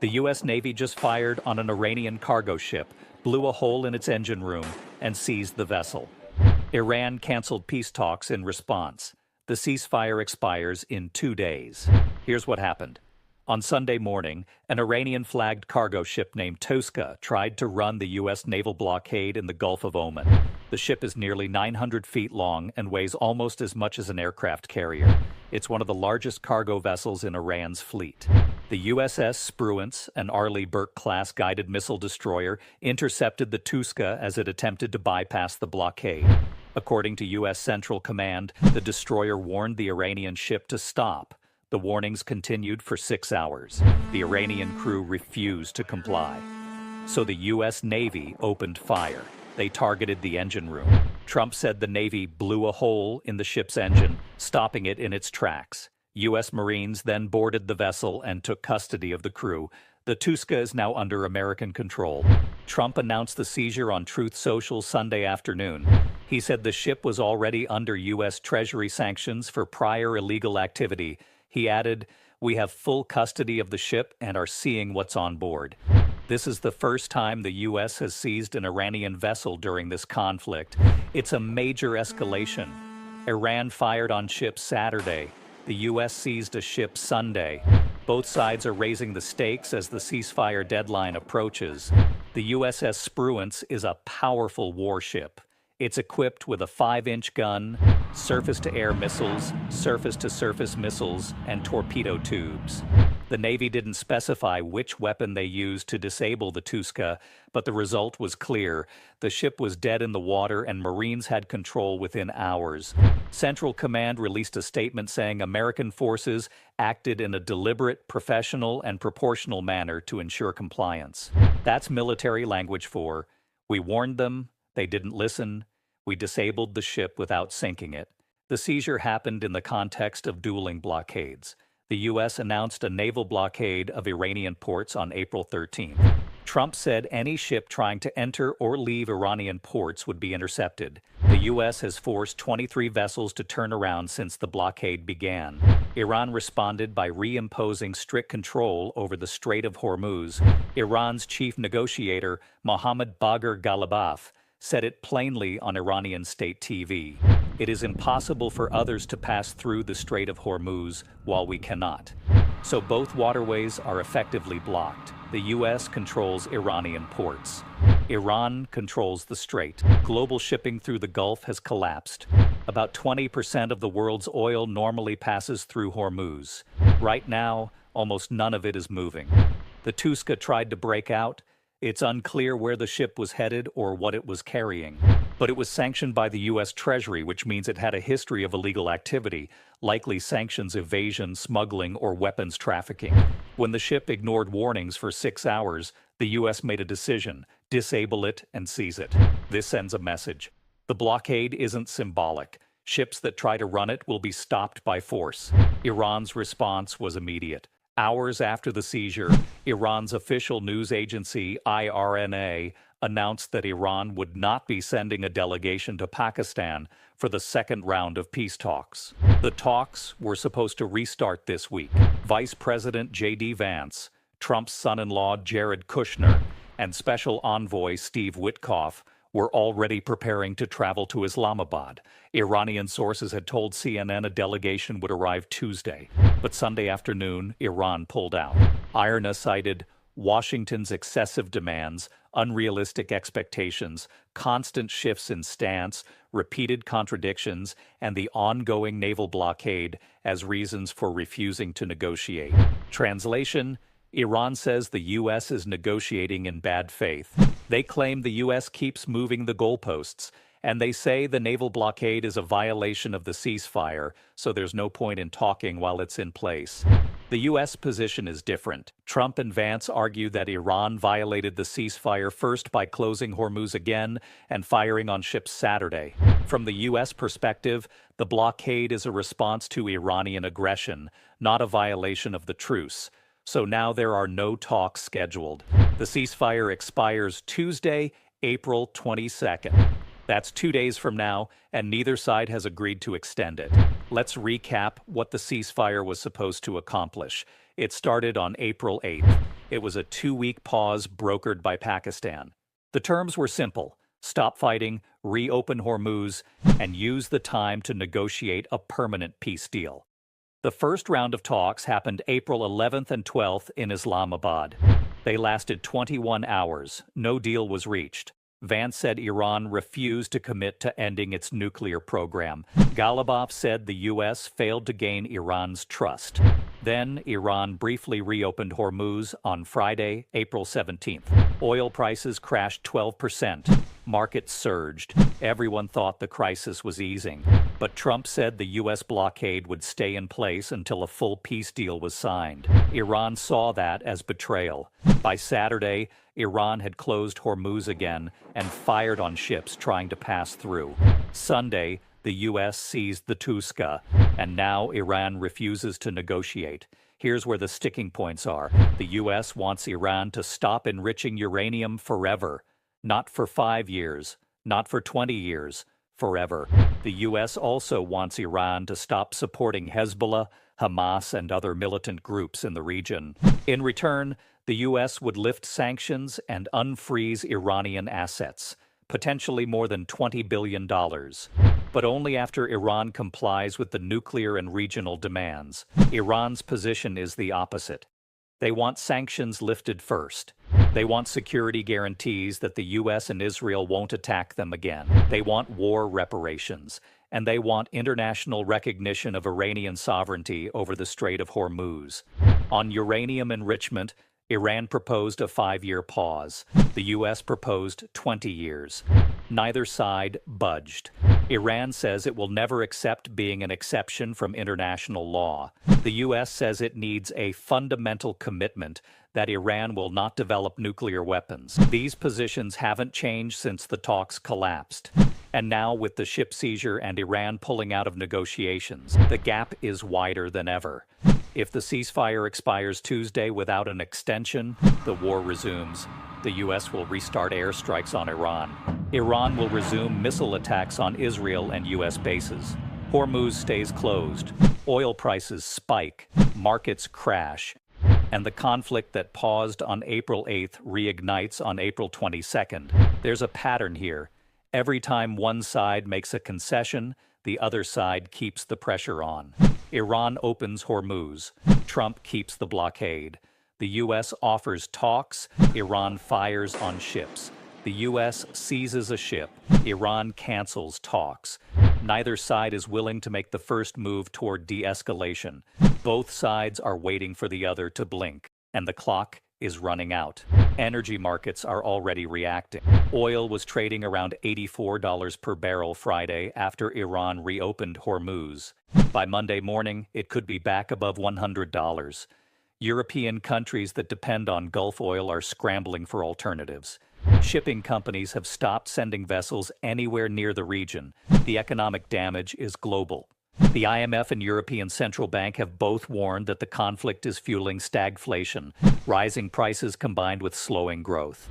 The U.S. Navy just fired on an Iranian cargo ship, blew a hole in its engine room, and seized the vessel. Iran canceled peace talks in response. The ceasefire expires in 2 days. Here's what happened. On Sunday morning, an Iranian-flagged cargo ship named Touska tried to run the U.S. naval blockade in the Gulf of Oman. The ship is nearly 900 feet long and weighs almost as much as an aircraft carrier. It's one of the largest cargo vessels in Iran's fleet. The USS Spruance, an Arleigh Burke-class guided missile destroyer, intercepted the Touska as it attempted to bypass the blockade. According to U.S. Central Command, the destroyer warned the Iranian ship to stop. The warnings continued for 6 hours. The Iranian crew refused to comply. So the U.S. Navy opened fire. They targeted the engine room. Trump said the Navy blew a hole in the ship's engine, stopping it in its tracks. U.S. Marines then boarded the vessel and took custody of the crew. The Touska is now under American control. Trump announced the seizure on Truth Social Sunday afternoon. He said the ship was already under U.S. Treasury sanctions for prior illegal activity. He added, "We have full custody of the ship and are seeing what's on board." This is the first time the U.S. has seized an Iranian vessel during this conflict. It's a major escalation. Iran fired on ships Saturday. The U.S. seized a ship Sunday. Both sides are raising the stakes as the ceasefire deadline approaches. The USS Spruance is a powerful warship. It's equipped with a 5-inch gun, surface-to-air missiles, surface-to-surface missiles, and torpedo tubes. The Navy didn't specify which weapon they used to disable the Touska, but the result was clear. The ship was dead in the water and Marines had control within hours. Central Command released a statement saying American forces acted in a deliberate, professional, and proportional manner to ensure compliance. That's military language for, we warned them, they didn't listen, we disabled the ship without sinking it. The seizure happened in the context of dueling blockades. The U.S. announced a naval blockade of Iranian ports on April 13th. Trump said any ship trying to enter or leave Iranian ports would be intercepted. The U.S. has forced 23 vessels to turn around since the blockade began. Iran responded by reimposing strict control over the Strait of Hormuz. Iran's chief negotiator, Mohammad Bagher Ghalibaf, said it plainly on Iranian state TV. It is impossible for others to pass through the Strait of Hormuz while we cannot. So both waterways are effectively blocked. The U.S. controls Iranian ports. Iran controls the strait. Global shipping through the Gulf has collapsed. About 20% of the world's oil normally passes through Hormuz. Right now, almost none of it is moving. The Touska tried to break out. It's unclear where the ship was headed or what it was carrying. But it was sanctioned by the U.S. Treasury, which means it had a history of illegal activity, likely sanctions evasion, smuggling, or weapons trafficking. When the ship ignored warnings for 6 hours, the U.S. made a decision: disable it and seize it. This sends a message. The blockade isn't symbolic. Ships that try to run it will be stopped by force. Iran's response was immediate. Hours after the seizure, Iran's official news agency, IRNA, announced that Iran would not be sending a delegation to Pakistan for the second round of peace talks. The talks were supposed to restart this week. Vice President J.D. Vance, Trump's son-in-law Jared Kushner, and Special Envoy Steve Witkoff were already preparing to travel to Islamabad. Iranian sources had told CNN a delegation would arrive Tuesday, but Sunday afternoon, Iran pulled out. IRNA cited Washington's excessive demands, unrealistic expectations, constant shifts in stance, repeated contradictions, and the ongoing naval blockade as reasons for refusing to negotiate. Translation: Iran says the U.S. is negotiating in bad faith. They claim the U.S. keeps moving the goalposts, and they say the naval blockade is a violation of the ceasefire, so there's no point in talking while it's in place. The U.S. position is different. Trump and Vance argue that Iran violated the ceasefire first by closing Hormuz again and firing on ships Saturday. From the U.S. perspective, the blockade is a response to Iranian aggression, not a violation of the truce. So now there are no talks scheduled. The ceasefire expires Tuesday, April 22nd. That's 2 days from now, and neither side has agreed to extend it. Let's recap what the ceasefire was supposed to accomplish. It started on April 8th. It was a 2-week pause brokered by Pakistan. The terms were simple: stop fighting, reopen Hormuz, and use the time to negotiate a permanent peace deal. The first round of talks happened April 11th and 12th in Islamabad. They lasted 21 hours. No deal was reached. Vance said Iran refused to commit to ending its nuclear program. Ghalibaf said the U.S. failed to gain Iran's trust. Then, Iran briefly reopened Hormuz on Friday, April 17th. Oil prices crashed 12%. Markets surged. Everyone thought the crisis was easing. But Trump said the U.S. blockade would stay in place until a full peace deal was signed. Iran saw that as betrayal. By Saturday, Iran had closed Hormuz again and fired on ships trying to pass through. Sunday, the U.S. seized the Touska, and now Iran refuses to negotiate. Here's where the sticking points are. The U.S. wants Iran to stop enriching uranium forever. Not for 5 years, not for 20 years, forever. The U.S. also wants Iran to stop supporting Hezbollah, Hamas, and other militant groups in the region. In return, the U.S. would lift sanctions and unfreeze Iranian assets, potentially more than $20 billion. But only after Iran complies with the nuclear and regional demands. Iran's position is the opposite. They want sanctions lifted first. They want security guarantees that the U.S. and Israel won't attack them again. They want war reparations. And they want international recognition of Iranian sovereignty over the Strait of Hormuz. On uranium enrichment, Iran proposed a 5-year pause. The U.S. proposed 20 years. Neither side budged. Iran says it will never accept being an exception from international law. The U.S. says it needs a fundamental commitment that Iran will not develop nuclear weapons. These positions haven't changed since the talks collapsed. And now, with the ship seizure and Iran pulling out of negotiations, the gap is wider than ever. If the ceasefire expires Tuesday without an extension, the war resumes. The U.S. will restart airstrikes on Iran. Iran will resume missile attacks on Israel and U.S. bases. Hormuz stays closed. Oil prices spike. Markets crash. And the conflict that paused on April 8th reignites on April 22nd. There's a pattern here. Every time one side makes a concession, the other side keeps the pressure on. Iran opens Hormuz. Trump keeps the blockade. The U.S. offers talks. Iran fires on ships. The U.S. seizes a ship. Iran cancels talks. Neither side is willing to make the first move toward de-escalation. Both sides are waiting for the other to blink, and the clock is running out. Energy markets are already reacting. Oil was trading around $84 per barrel Friday after Iran reopened Hormuz. By Monday morning, it could be back above $100. European countries that depend on Gulf oil are scrambling for alternatives. Shipping companies have stopped sending vessels anywhere near the region. The economic damage is global. The IMF and European Central Bank have both warned that the conflict is fueling stagflation, rising prices combined with slowing growth.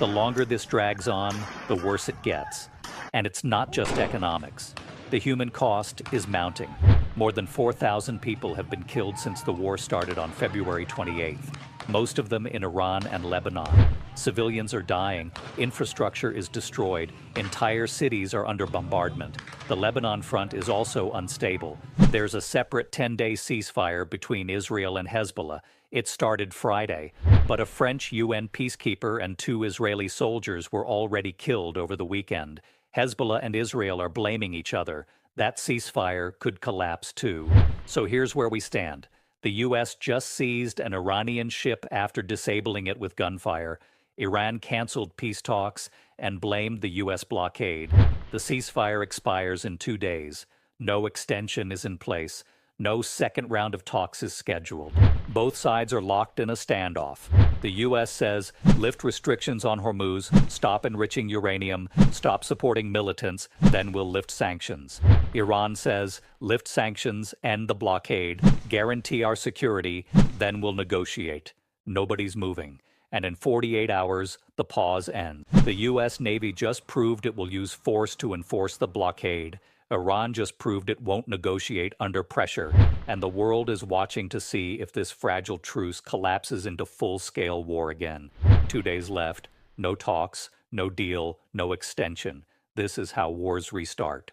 The longer this drags on, the worse it gets. And it's not just economics. The human cost is mounting. More than 4,000 people have been killed since the war started on February 28th, most of them in Iran and Lebanon. Civilians are dying, infrastructure is destroyed, entire cities are under bombardment. The Lebanon front is also unstable. There's a separate 10-day ceasefire between Israel and Hezbollah. It started Friday, but a French UN peacekeeper and 2 Israeli soldiers were already killed over the weekend. Hezbollah and Israel are blaming each other. That ceasefire could collapse too. So here's where we stand. The U.S. just seized an Iranian ship after disabling it with gunfire. Iran canceled peace talks and blamed the U.S. blockade. The ceasefire expires in 2 days. No extension is in place. No second round of talks is scheduled. Both sides are locked in a standoff. The U.S. says, lift restrictions on Hormuz, stop enriching uranium, stop supporting militants, then we'll lift sanctions. Iran says, lift sanctions, end the blockade, guarantee our security, then we'll negotiate. Nobody's moving. And in 48 hours, the pause ends. The U.S. Navy just proved it will use force to enforce the blockade. Iran just proved it won't negotiate under pressure, and the world is watching to see if this fragile truce collapses into full-scale war again. 2 days left, no talks, no deal, no extension. This is how wars restart.